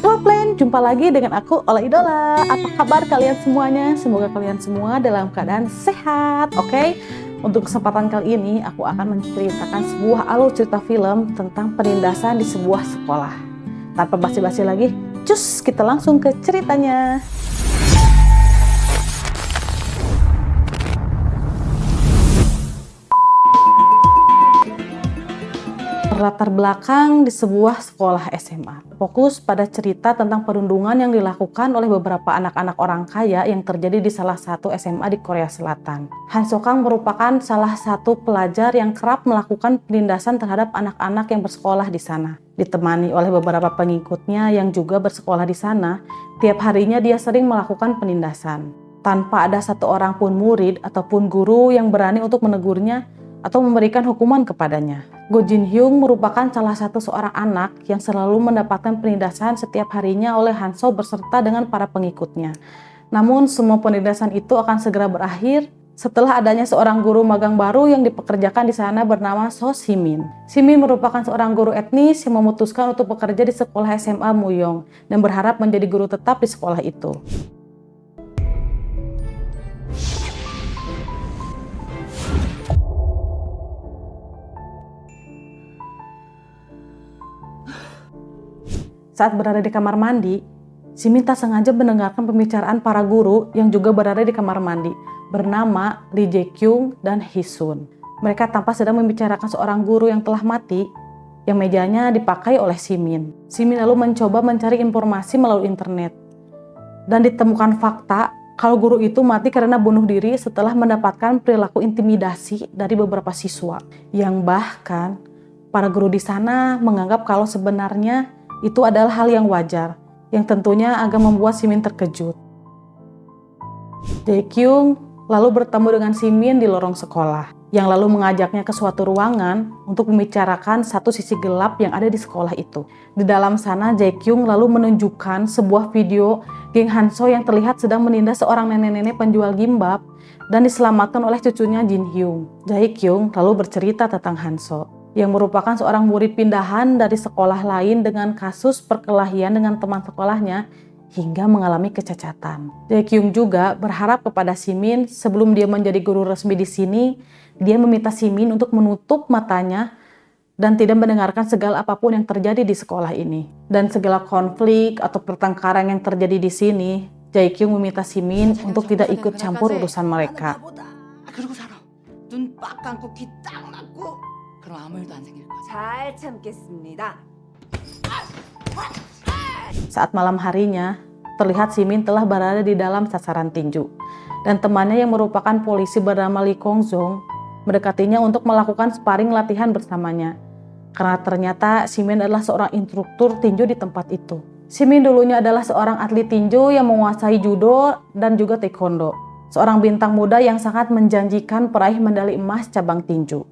Halo Plan, jumpa lagi dengan aku Ola Idola. Apa kabar kalian semuanya? Semoga kalian semua dalam keadaan sehat, oke? Untuk kesempatan kali ini, aku akan menceritakan sebuah alur cerita film tentang penindasan di sebuah sekolah. Tanpa basi-basi lagi, cus kita langsung ke ceritanya. Latar belakang di sebuah sekolah SMA. Fokus pada cerita tentang perundungan yang dilakukan oleh beberapa anak-anak orang kaya yang terjadi di salah satu SMA di Korea Selatan. Han So Kang merupakan salah satu pelajar yang kerap melakukan penindasan terhadap anak-anak yang bersekolah di sana. Ditemani oleh beberapa pengikutnya yang juga bersekolah di sana, tiap harinya dia sering melakukan penindasan. Tanpa ada satu orang pun murid ataupun guru yang berani untuk menegurnya atau memberikan hukuman kepadanya. Go Jin Hyung merupakan salah satu seorang anak yang selalu mendapatkan penindasan setiap harinya oleh Han So beserta dengan para pengikutnya. Namun semua penindasan itu akan segera berakhir setelah adanya seorang guru magang baru yang dipekerjakan di sana bernama So Simin. Simin merupakan seorang guru etnis yang memutuskan untuk bekerja di sekolah SMA Muyong dan berharap menjadi guru tetap di sekolah itu. Saat berada di kamar mandi, Simin tak sengaja mendengarkan pembicaraan para guru yang juga berada di kamar mandi, bernama Lee Jae Kyung dan Hee Sun. Mereka tampak sedang membicarakan seorang guru yang telah mati, yang mejanya dipakai oleh Simin. Simin lalu mencoba mencari informasi melalui internet, dan ditemukan fakta kalau guru itu mati karena bunuh diri setelah mendapatkan perilaku intimidasi dari beberapa siswa, yang bahkan para guru di sana menganggap kalau sebenarnya itu adalah hal yang wajar, yang tentunya agak membuat Simin terkejut. Jae Kyung lalu bertemu dengan Simin di lorong sekolah, yang lalu mengajaknya ke suatu ruangan untuk membicarakan satu sisi gelap yang ada di sekolah itu. Di dalam sana, Jae Kyung lalu menunjukkan sebuah video geng Han So yang terlihat sedang menindas seorang nenek-nenek penjual gimbap dan diselamatkan oleh cucunya Jin Hyung. Jae Kyung lalu bercerita tentang Han So, yang merupakan seorang murid pindahan dari sekolah lain dengan kasus perkelahian dengan teman sekolahnya hingga mengalami kecacatan. Jae Kyung juga berharap kepada Simin sebelum dia menjadi guru resmi di sini, dia meminta Simin untuk menutup matanya dan tidak mendengarkan segala apapun yang terjadi di sekolah ini. Dan segala konflik atau pertengkaran yang terjadi di sini, Jae Kyung meminta Simin untuk tidak ikut campur urusan mereka. 그럼 아무 일도 안 생길 거죠. 잘 참겠습니다. Saat malam harinya, terlihat Simin telah berada di dalam sasaran tinju. Dan temannya yang merupakan polisi bernama Lee Kong Jong mendekatinya untuk melakukan sparring latihan bersamanya. Karena ternyata Simin adalah seorang instruktur tinju di tempat itu. Simin dulunya adalah seorang atlet tinju yang menguasai judo dan juga taekwondo. Seorang bintang muda yang sangat menjanjikan peraih medali emas cabang tinju.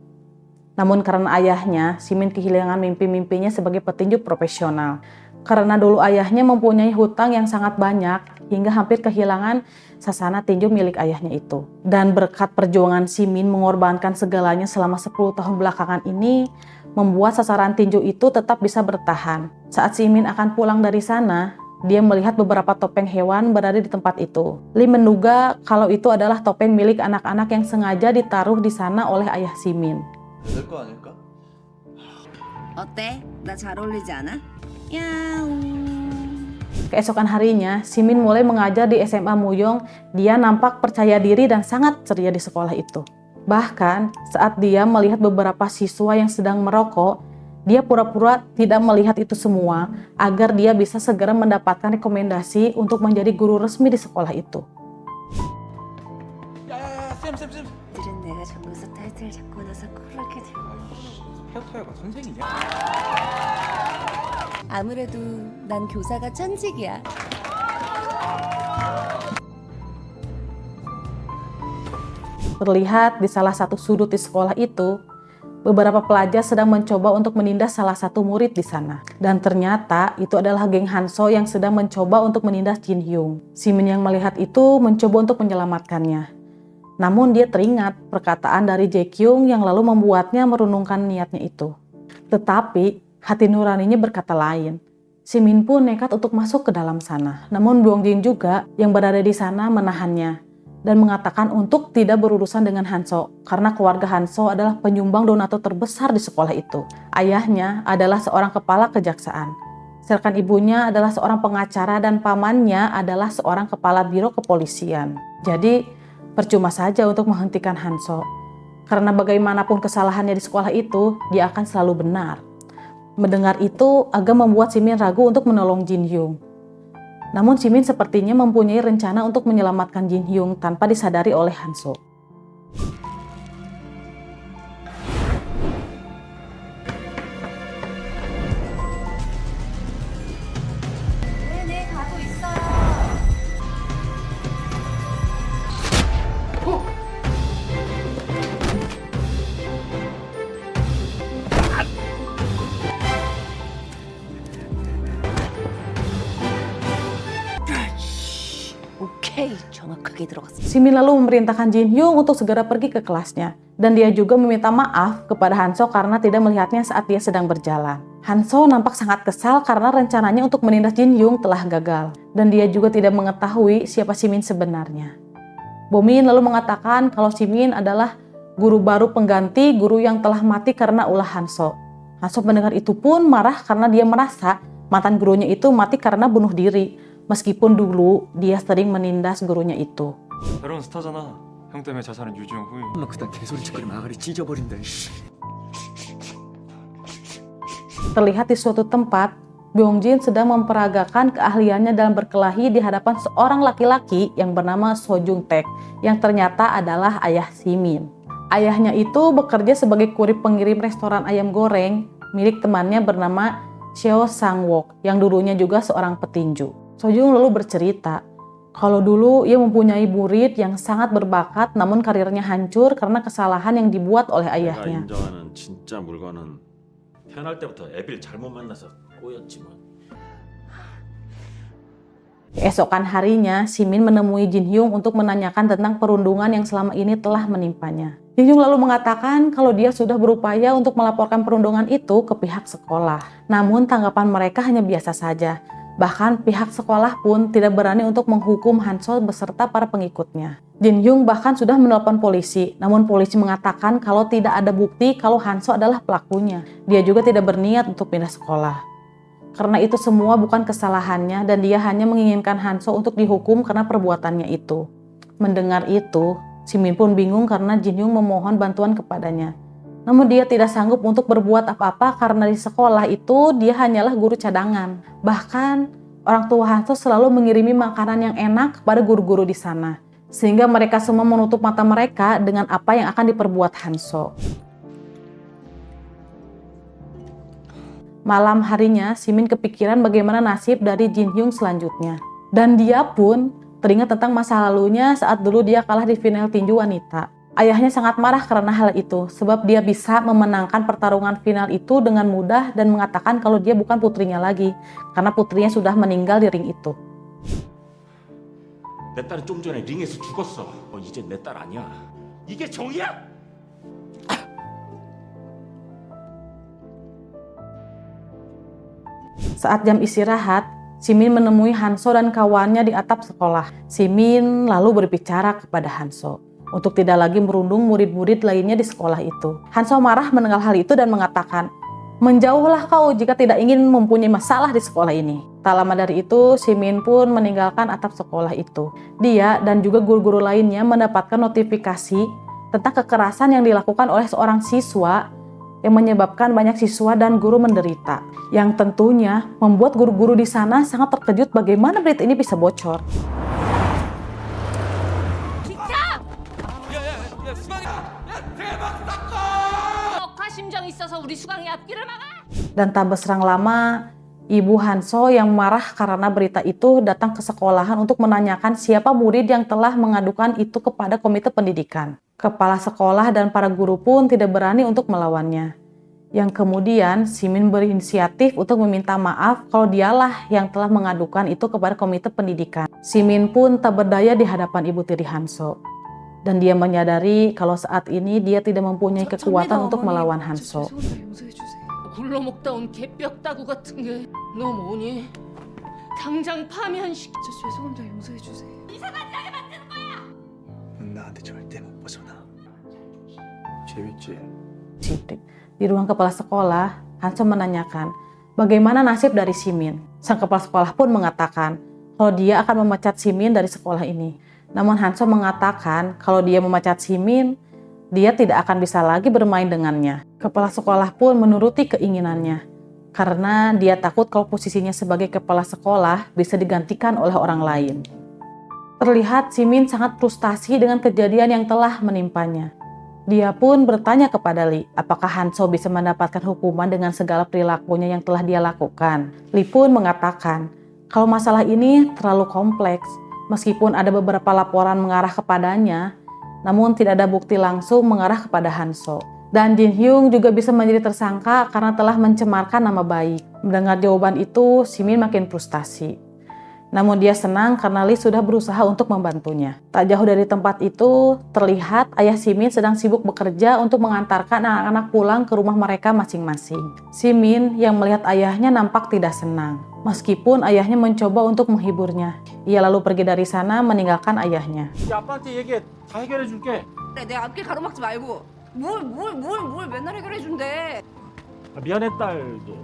Namun karena ayahnya, Simin kehilangan mimpi-mimpinya sebagai petinju profesional. Karena dulu ayahnya mempunyai hutang yang sangat banyak, hingga hampir kehilangan sasana tinju milik ayahnya itu. Dan berkat perjuangan Simin mengorbankan segalanya selama 10 tahun belakangan ini, membuat sasaran tinju itu tetap bisa bertahan. Saat Simin akan pulang dari sana, dia melihat beberapa topeng hewan berada di tempat itu. Lee menduga kalau itu adalah topeng milik anak-anak yang sengaja ditaruh di sana oleh ayah Simin. 될 거 아닐까? 어때? 나 잘 어울리지 않아? 야옹. Keesokan harinya, Simin mulai mengajar di SMA Muyong. Dia nampak percaya diri dan sangat ceria di sekolah itu. Bahkan, saat dia melihat beberapa siswa yang sedang merokok, dia pura-pura tidak melihat itu semua agar dia bisa segera mendapatkan rekomendasi untuk menjadi guru resmi di sekolah itu. 쌤. 들은 내가 전교사 타이틀 잡고 나서 그렇게 되고 헤어타이어가 선생이냐? 아무래도 난 교사가 천직이야. Terlihat di salah satu sudut di sekolah itu, beberapa pelajar sedang mencoba untuk menindas salah satu murid di sana. Dan ternyata itu adalah geng Han So yang sedang mencoba untuk menindas Jin Hyung. Simin yang melihat itu mencoba untuk menyelamatkannya. Namun dia teringat perkataan dari Jae Kyung yang lalu membuatnya merunungkan niatnya itu. Tetapi hati nuraninya berkata lain. Simin pun nekat untuk masuk ke dalam sana. Namun Byongjin juga yang berada di sana menahannya dan mengatakan untuk tidak berurusan dengan Hanso karena keluarga Hanso adalah penyumbang donatur terbesar di sekolah itu. Ayahnya adalah seorang kepala kejaksaan, sedangkan ibunya adalah seorang pengacara dan pamannya adalah seorang kepala biro kepolisian. Jadi percuma saja untuk menghentikan Hanso karena bagaimanapun kesalahannya di sekolah itu, dia akan selalu benar. Mendengar itu agak membuat Simin ragu untuk menolong Jin Hyung. Namun Simin sepertinya mempunyai rencana untuk menyelamatkan Jin Hyung tanpa disadari oleh Hanso. 네네 가고 있어요. 오케이 정확하게 들어갔어. Simin lalu memerintahkan Jin Hyung untuk segera pergi ke kelasnya. Dan dia juga meminta maaf kepada Hanso karena tidak melihatnya saat dia sedang berjalan. Hanso nampak sangat kesal karena rencananya untuk menindas Jin Hyung telah gagal. Dan dia juga tidak mengetahui siapa Simin sebenarnya. Bomin lalu mengatakan kalau Simin adalah guru baru pengganti guru yang telah mati karena ulah Hanso. Hanso mendengar itu pun marah karena dia merasa mantan gurunya itu mati karena bunuh diri. Meskipun dulu dia sering menindas gurunya itu. 새로운 스타잖아. 형 때문에 자살한 유지영 후임. 엄마 그딴 개소리 찾기를 아가리 찢어버린다. Terlihat di suatu tempat, Byongjin sedang memperagakan keahliannya dalam berkelahi di hadapan seorang laki-laki yang bernama So Jung Taek, yang ternyata adalah ayah Simin. Ayahnya itu bekerja sebagai kurir pengirim restoran ayam goreng milik temannya bernama Seo Sang-wook, yang dulunya juga seorang petinju. So Jung lalu bercerita, kalau dulu ia mempunyai murid yang sangat berbakat namun karirnya hancur karena kesalahan yang dibuat oleh 내가 ayahnya. 인정하는 진짜 물건은 태어날 때부터 애비를 잘못 만나서 꼬였지만 Keesokan harinya, Simin menemui Jin Hyung untuk menanyakan tentang perundungan yang selama ini telah menimpanya. Jin Hyung lalu mengatakan kalau dia sudah berupaya untuk melaporkan perundungan itu ke pihak sekolah. Namun tanggapan mereka hanya biasa saja. Bahkan pihak sekolah pun tidak berani untuk menghukum Hanso beserta para pengikutnya. Jin Hyung bahkan sudah menelpon polisi, namun polisi mengatakan kalau tidak ada bukti kalau Hanso adalah pelakunya. Dia juga tidak berniat untuk pindah sekolah. Karena itu semua bukan kesalahannya dan dia hanya menginginkan Hanso untuk dihukum karena perbuatannya itu. Mendengar itu, Simin pun bingung karena Jin Hyung memohon bantuan kepadanya. Namun dia tidak sanggup untuk berbuat apa-apa karena di sekolah itu dia hanyalah guru cadangan. Bahkan orang tua Hanso selalu mengirimi makanan yang enak kepada guru-guru di sana. Sehingga mereka semua menutup mata mereka dengan apa yang akan diperbuat Hanso. Malam harinya, Simin kepikiran bagaimana nasib dari Jin Hyung selanjutnya. Dan dia pun teringat tentang masa lalunya saat dulu dia kalah di final tinju wanita. Ayahnya sangat marah karena hal itu, sebab dia bisa memenangkan pertarungan final itu dengan mudah dan mengatakan kalau dia bukan putrinya lagi, karena putrinya sudah meninggal di ring itu. 내 딸은 좀 전에 링에서 죽었어. 이제 내 딸 아니야. 이게 정이야? Saat jam istirahat, Simin menemui Hanso dan kawannya di atap sekolah. Simin lalu berbicara kepada Hanso untuk tidak lagi merundung murid-murid lainnya di sekolah itu. Hanso marah mendengar hal itu dan mengatakan, "Menjauhlah kau jika tidak ingin mempunyai masalah di sekolah ini." Tak lama dari itu, Simin pun meninggalkan atap sekolah itu. Dia dan juga guru-guru lainnya mendapatkan notifikasi tentang kekerasan yang dilakukan oleh seorang siswa yang menyebabkan banyak siswa dan guru menderita. Yang tentunya membuat guru-guru di sana sangat terkejut bagaimana berita ini bisa bocor. 심정이 있어서 우리 수강이 앞길을 막아. Dan tak berserang lama, Ibu Hanso yang marah karena berita itu datang ke sekolahan untuk menanyakan siapa murid yang telah mengadukan itu kepada komite pendidikan. Kepala sekolah dan para guru pun tidak berani untuk melawannya. Yang kemudian Simin berinisiatif untuk meminta maaf kalau dialah yang telah mengadukan itu kepada komite pendidikan. Simin pun tak berdaya di hadapan ibu tiri Hanso. Dan dia menyadari kalau saat ini dia tidak mempunyai kekuatan untuk melawan Hanso. 굴러먹다 온 개뼈 따구 같은 게 너 뭐니? 당장 파면시켜. 저 죄송합니다. 용서해 주세요. 넌 나한테 절대 못 벗어나. 재밌지? Sidik. Di ruang kepala sekolah, Hanso menanyakan bagaimana nasib dari Simin. Sang kepala sekolah pun mengatakan kalau dia akan memecat Simin dari sekolah ini. Namun Hanso mengatakan kalau dia memecat Simin, dia tidak akan bisa lagi bermain dengannya. Kepala sekolah pun menuruti keinginannya karena dia takut kalau posisinya sebagai kepala sekolah bisa digantikan oleh orang lain. Terlihat Simin sangat frustasi dengan kejadian yang telah menimpanya. Dia pun bertanya kepada Lee, apakah Hanso bisa mendapatkan hukuman dengan segala perilakunya yang telah dia lakukan. Lee pun mengatakan, kalau masalah ini terlalu kompleks, meskipun ada beberapa laporan mengarah kepadanya, namun tidak ada bukti langsung mengarah kepada Hanso. Dan Jin Hyung juga bisa menjadi tersangka karena telah mencemarkan nama baik. Mendengar jawaban itu, Simin makin frustasi. Namun dia senang karena Lee sudah berusaha untuk membantunya. Tak jauh dari tempat itu, terlihat ayah Simin sedang sibuk bekerja untuk mengantarkan anak-anak pulang ke rumah mereka masing-masing. Simin yang melihat ayahnya nampak tidak senang. Meskipun ayahnya mencoba untuk menghiburnya. Ia lalu pergi dari sana meninggalkan ayahnya. 야, 아빠한테 얘기해. 다 해결해 줄게. 그래, 내 앞길 가로막지 말고. 뭘 맨날 해결해 준대. 미안해 딸도.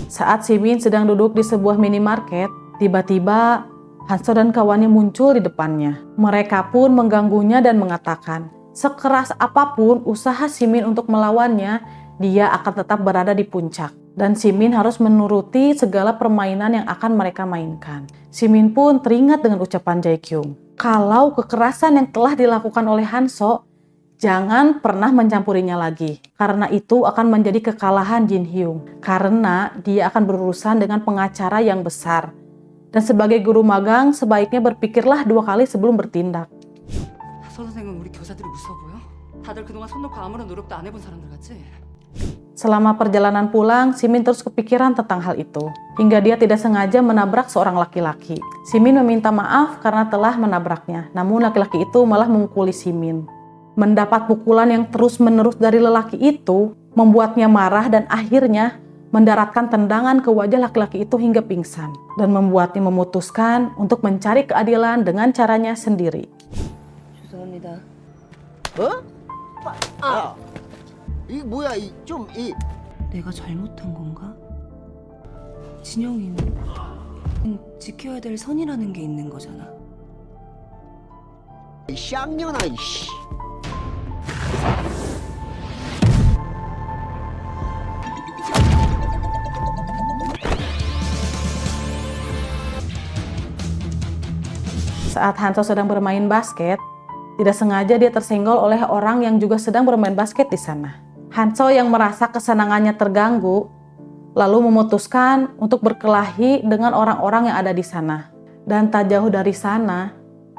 Saat Simin sedang duduk di sebuah minimarket, tiba-tiba Hanso dan kawannya muncul di depannya. Mereka pun mengganggunya dan mengatakan, sekeras apapun usaha Simin untuk melawannya, dia akan tetap berada di puncak. Dan Simin harus menuruti segala permainan yang akan mereka mainkan. Simin pun teringat dengan ucapan Jae-kyung. Kalau kekerasan yang telah dilakukan oleh Hanso, jangan pernah mencampurinya lagi. Karena itu akan menjadi kekalahan Jin Hyung. Karena dia akan berurusan dengan pengacara yang besar. Dan sebagai guru magang, sebaiknya berpikirlah 2 kali sebelum bertindak. 서 선생은 우리 교사들이 무서워 보여? 다들 그동안 손 놓고 아무런 노력도 안 해본 사람들 같지? Selama perjalanan pulang, Simin terus kepikiran tentang hal itu. Hingga dia tidak sengaja menabrak seorang laki-laki. Simin meminta maaf karena telah menabraknya. Namun laki-laki itu malah memukuli Simin. Mendapat pukulan yang terus-menerus dari lelaki itu membuatnya marah dan akhirnya mendaratkan tendangan ke wajah laki-laki itu hingga pingsan dan membuatnya memutuskan untuk mencari keadilan dengan caranya sendiri. 죄송합니다. 이 뭐야 이 내가 잘못한 건가? 진영이는 지켜야 될 선이라는 게 있는 거잖아. 쌍년아 이씨. Saat Hanso sedang bermain basket, tidak sengaja dia tersenggol oleh orang yang juga sedang bermain basket di sana. Hanso yang merasa kesenangannya terganggu, lalu memutuskan untuk berkelahi dengan orang-orang yang ada di sana. Dan tak jauh dari sana,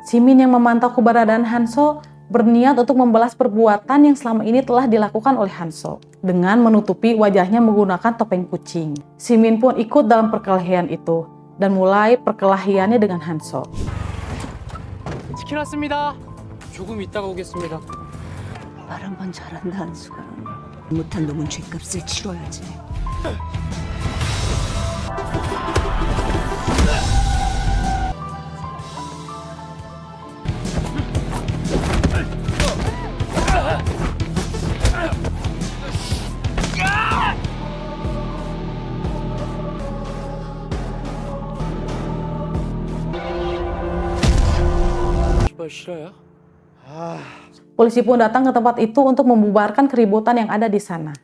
Simin yang memantau keberadaan Hanso berniat untuk membalas perbuatan yang selama ini telah dilakukan oleh Hanso dengan menutupi wajahnya menggunakan topeng kucing. Simin pun ikut dalam perkelahian itu dan mulai perkelahiannya dengan Hanso. 치킨 왔습니다. 조금 있다가 오겠습니다. 말 한 번 잘한다 한수가. 못한 놈은 죗값을 치러야지. 이발 싫어요? Polisi pun datang ke tempat itu untuk membubarkan keributan yang ada di sana.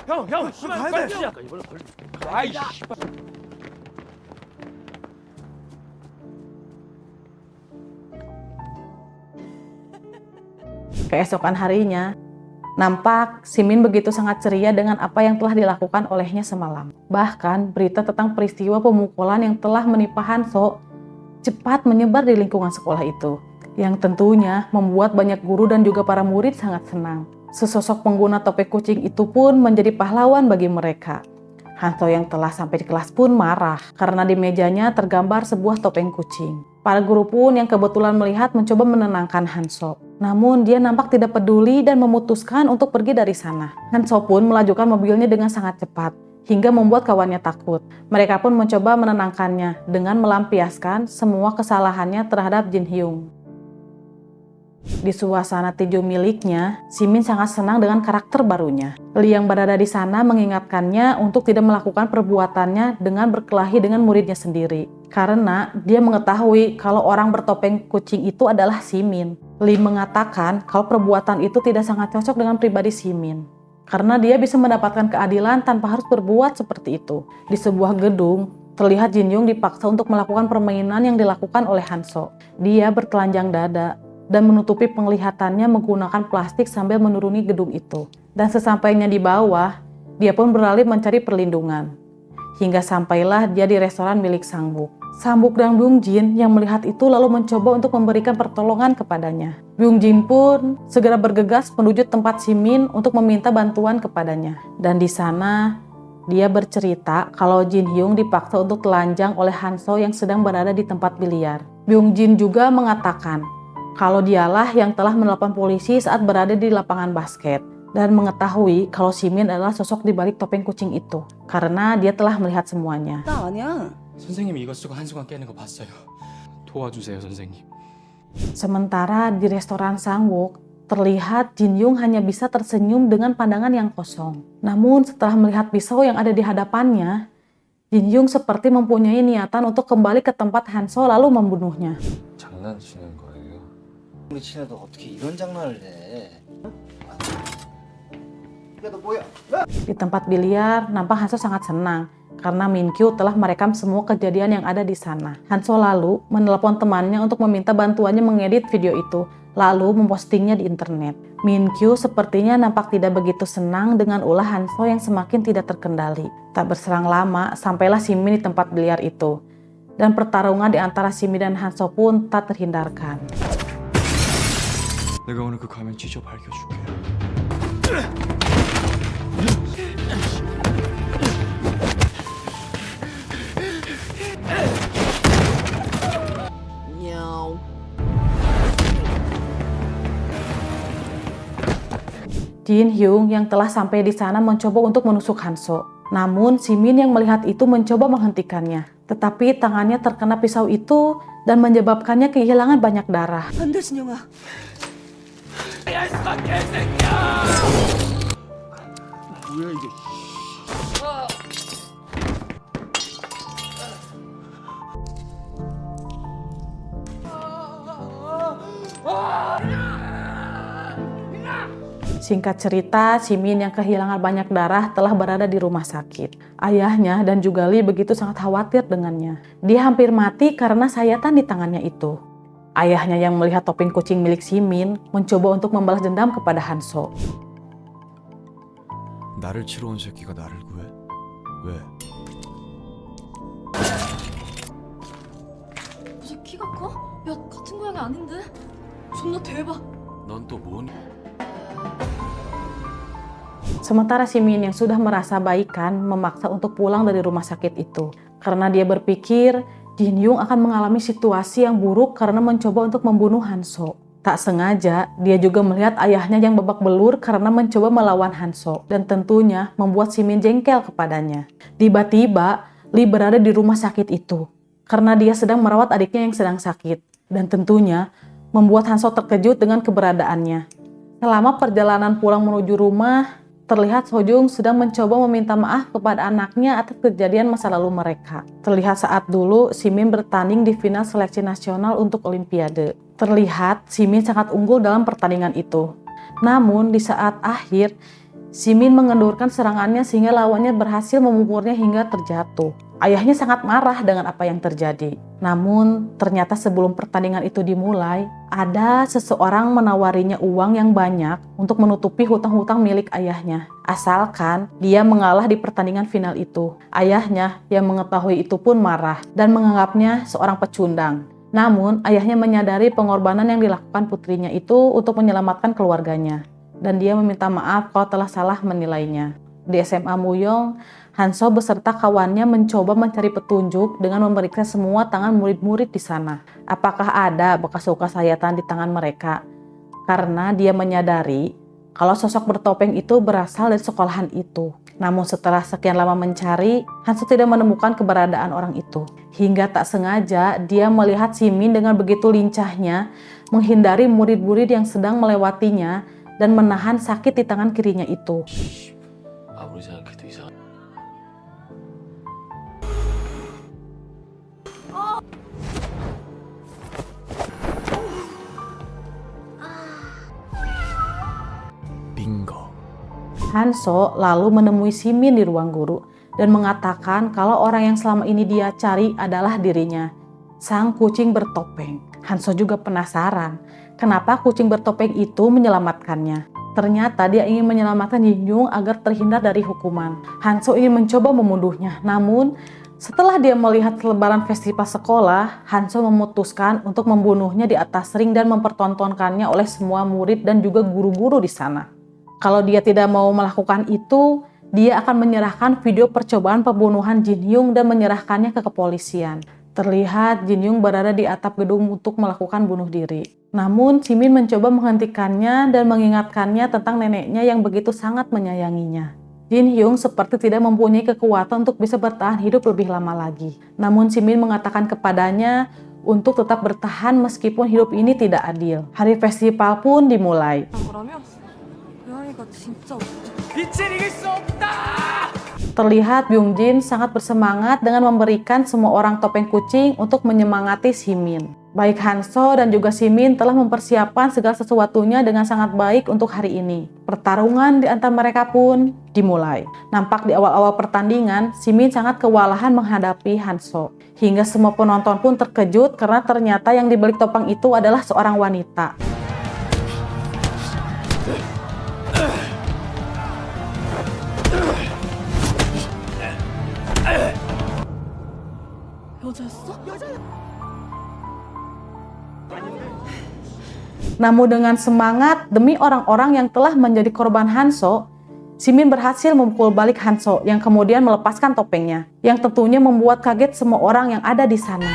형, 씨발 빨리 시작. 아이, 씨발. Keesokan harinya, nampak Simin begitu sangat ceria dengan apa yang telah dilakukan olehnya semalam. Bahkan berita tentang peristiwa pemukulan yang telah menimpa Hanso cepat menyebar di lingkungan sekolah itu, yang tentunya membuat banyak guru dan juga para murid sangat senang. Sesosok pengguna topeng kucing itu pun menjadi pahlawan bagi mereka. Hanso yang telah sampai di kelas pun marah karena di mejanya tergambar sebuah topeng kucing. Para guru pun yang kebetulan melihat mencoba menenangkan Hanso. Namun dia nampak tidak peduli dan memutuskan untuk pergi dari sana. Hanso pun melajukan mobilnya dengan sangat cepat hingga membuat kawannya takut. Mereka pun mencoba menenangkannya dengan melampiaskan semua kesalahannya terhadap Jin Hyung. Di suasana tinju miliknya, Simin sangat senang dengan karakter barunya. Lee yang berada di sana mengingatkannya untuk tidak melakukan perbuatannya dengan berkelahi dengan muridnya sendiri. Karena dia mengetahui kalau orang bertopeng kucing itu adalah Simin. Lee mengatakan kalau perbuatan itu tidak sangat cocok dengan pribadi Simin. Karena dia bisa mendapatkan keadilan tanpa harus berbuat seperti itu. Di sebuah gedung, terlihat Jin Hyung dipaksa untuk melakukan permainan yang dilakukan oleh Hanso. Dia bertelanjang dada dan menutupi penglihatannya menggunakan plastik sambil menuruni gedung itu. Dan sesampainya di bawah, dia pun beralih mencari perlindungan. Hingga sampailah dia di restoran milik Sangbuk. Sangbuk dan Byung Jin yang melihat itu lalu mencoba untuk memberikan pertolongan kepadanya. Byung Jin pun segera bergegas menuju tempat Simin untuk meminta bantuan kepadanya. Dan di sana, dia bercerita kalau Jin Hyung dipaksa untuk telanjang oleh Hanso yang sedang berada di tempat biliar. Byung Jin juga mengatakan kalau dialah yang telah menelpon polisi saat berada di lapangan basket dan mengetahui kalau Simin adalah sosok di balik topeng kucing itu karena dia telah melihat semuanya. 나 아니야. 선생님이 이것 쓰고 한순간 깨는 거 봤어요. 도와주세요, 선생님. Sementara di restoran Sangbuk, terlihat Jin Hyung hanya bisa tersenyum dengan pandangan yang kosong. Namun setelah melihat pisau yang ada di hadapannya, Jin Hyung seperti mempunyai niatan untuk kembali ke tempat Hanso lalu membunuhnya. 장난치는 거예요? 우리 친애도 어떻게 이런 장난을 해? 야, 너 뭐야? Di tempat biliar, nampak Hanso sangat senang karena Min Kyu telah merekam semua kejadian yang ada di sana. Hanso lalu menelepon temannya untuk meminta bantuannya mengedit video itu, lalu mempostingnya di internet. Min Kyu sepertinya nampak tidak begitu senang dengan ulah Hanso yang semakin tidak terkendali. Tak berserang lama, sampailah Simin di tempat biliar itu. Dan pertarungan di antara Simin dan Hanso pun tak terhindarkan. 내가 오늘 그 가면 찢어 밝혀줄게. 야옹. Jin Hyung yang telah sampai di sana mencoba untuk menusuk Hanso. Namun Simin yang melihat itu mencoba menghentikannya. Tetapi tangannya terkena pisau itu dan menyebabkannya kehilangan banyak darah. 안 돼, 진영아. 뭐야 이게? Singkat cerita, Simin yang kehilangan banyak darah telah berada di rumah sakit. Ayahnya dan juga Lee begitu sangat khawatir dengannya. Dia hampir mati karena sayatan di tangannya itu. Ayahnya yang melihat topeng kucing milik Simin mencoba untuk membalas dendam kepada Hanso. 나를 치러 온 새끼가 나를 구해? 왜? 이제 키가 커? 야, 같은 고양이 아닌데? 존나 대박. 넌 또 뭔? Sementara Simin yang sudah merasa baikan memaksa untuk pulang dari rumah sakit itu. Karena dia berpikir Jin Hyung akan mengalami situasi yang buruk karena mencoba untuk membunuh Hanso. Tak sengaja, dia juga melihat ayahnya yang babak belur karena mencoba melawan Hanso. Dan tentunya membuat Simin jengkel kepadanya. Tiba-tiba, Lee berada di rumah sakit itu. Karena dia sedang merawat adiknya yang sedang sakit. Dan tentunya membuat Hanso terkejut dengan keberadaannya. Selama perjalanan pulang menuju rumah, terlihat Sojung sedang mencoba meminta maaf kepada anaknya atas kejadian masa lalu mereka. Terlihat saat dulu Simin bertanding di final seleksi nasional untuk Olimpiade. Terlihat Simin sangat unggul dalam pertandingan itu. Namun di saat akhir, Simin mengendurkan serangannya sehingga lawannya berhasil memukulnya hingga terjatuh. Ayahnya sangat marah dengan apa yang terjadi. Namun ternyata sebelum pertandingan itu dimulai, ada seseorang menawarinya uang yang banyak untuk menutupi hutang-hutang milik ayahnya. Asalkan dia mengalah di pertandingan final itu. Ayahnya yang mengetahui itu pun marah dan menganggapnya seorang pecundang. Namun ayahnya menyadari pengorbanan yang dilakukan putrinya itu untuk menyelamatkan keluarganya. Dan dia meminta maaf kalau telah salah menilainya. Di SMA Muyong, Hanso beserta kawannya mencoba mencari petunjuk dengan memeriksa semua tangan murid-murid di sana. Apakah ada bekas luka sayatan di tangan mereka? Karena dia menyadari kalau sosok bertopeng itu berasal dari sekolahan itu. Namun setelah sekian lama mencari, Hanso tidak menemukan keberadaan orang itu. Hingga tak sengaja dia melihat Simin dengan begitu lincahnya menghindari murid-murid yang sedang melewatinya dan menahan sakit di tangan kirinya itu. 아무리 생각해도 이상. 빙고. Hanso lalu menemui Simin di ruang guru dan mengatakan kalau orang yang selama ini dia cari adalah dirinya, sang kucing bertopeng. Hanso juga penasaran kenapa kucing bertopeng itu menyelamatkannya. Ternyata dia ingin menyelamatkan Jinhyung agar terhindar dari hukuman. Hanso ingin mencoba membunuhnya, namun setelah dia melihat selebaran festival sekolah, Hanso memutuskan untuk membunuhnya di atas ring dan mempertontonkannya oleh semua murid dan juga guru-guru di sana. Kalau dia tidak mau melakukan itu, dia akan menyerahkan video percobaan pembunuhan Jinhyung dan menyerahkannya ke kepolisian. Terlihat Jinhyung berada di atap gedung untuk melakukan bunuh diri. Namun Simin mencoba menghentikannya dan mengingatkannya tentang neneknya yang begitu sangat menyayanginya. Jinhyung seperti tidak mempunyai kekuatan untuk bisa bertahan hidup lebih lama lagi. Namun Simin mengatakan kepadanya untuk tetap bertahan meskipun hidup ini tidak adil. Hari festival pun dimulai. Terlihat Byungjin sangat bersemangat dengan memberikan semua orang topeng kucing untuk menyemangati Simin. Baik Hanso dan juga Simin telah mempersiapkan segala sesuatunya dengan sangat baik untuk hari ini. Pertarungan di antara mereka pun dimulai. Nampak di awal-awal pertandingan, Simin sangat kewalahan menghadapi Hanso. Hingga semua penonton pun terkejut karena ternyata yang dibalik topeng itu adalah seorang wanita. Namun dengan semangat demi orang-orang yang telah menjadi korban Hanso, Simin berhasil memukul balik Hanso yang kemudian melepaskan topengnya, yang tentunya membuat kaget semua orang yang ada di sana.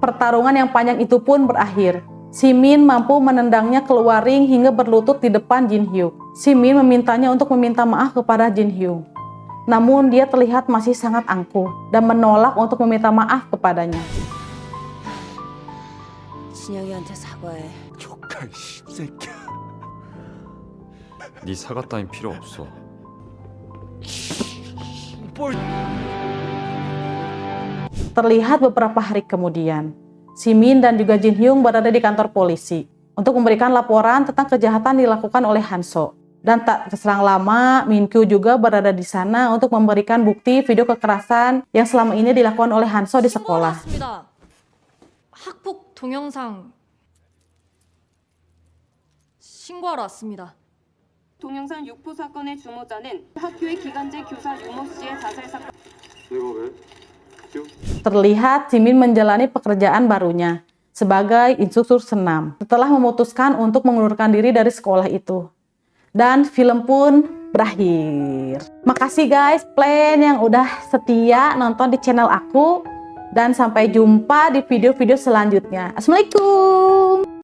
Pertarungan yang panjang itu pun berakhir. Simin mampu menendangnya keluar ring hingga berlutut di depan Jinhyung. Simin memintanya untuk meminta maaf kepada Jinhyung. Namun dia terlihat masih sangat angkuh dan menolak untuk meminta maaf kepadanya. 진혁이한테 사과해. 조카 씹새끼야. 네 사과 따윈 필요 없어. Terlihat beberapa hari kemudian, Simin dan juga Jinhyung berada di kantor polisi untuk memberikan laporan tentang kejahatan dilakukan oleh Hanso. Dan tak terserang lama, Minkyu juga berada di sana untuk memberikan bukti video kekerasan yang selama ini dilakukan oleh Hanso di sekolah. 학폭 동영상 신고하러 왔습니다. 동영상 육포 사건의 주모자는 학교의 기간제 교사 유모 씨의 자살 사건. 내가 왜? Terlihat Simin menjalani pekerjaan barunya sebagai instruktur senam setelah memutuskan untuk mengundurkan diri dari sekolah itu. Dan film pun berakhir. Makasih guys, plan yang udah setia nonton di channel aku. Dan sampai jumpa di video-video selanjutnya. Assalamualaikum.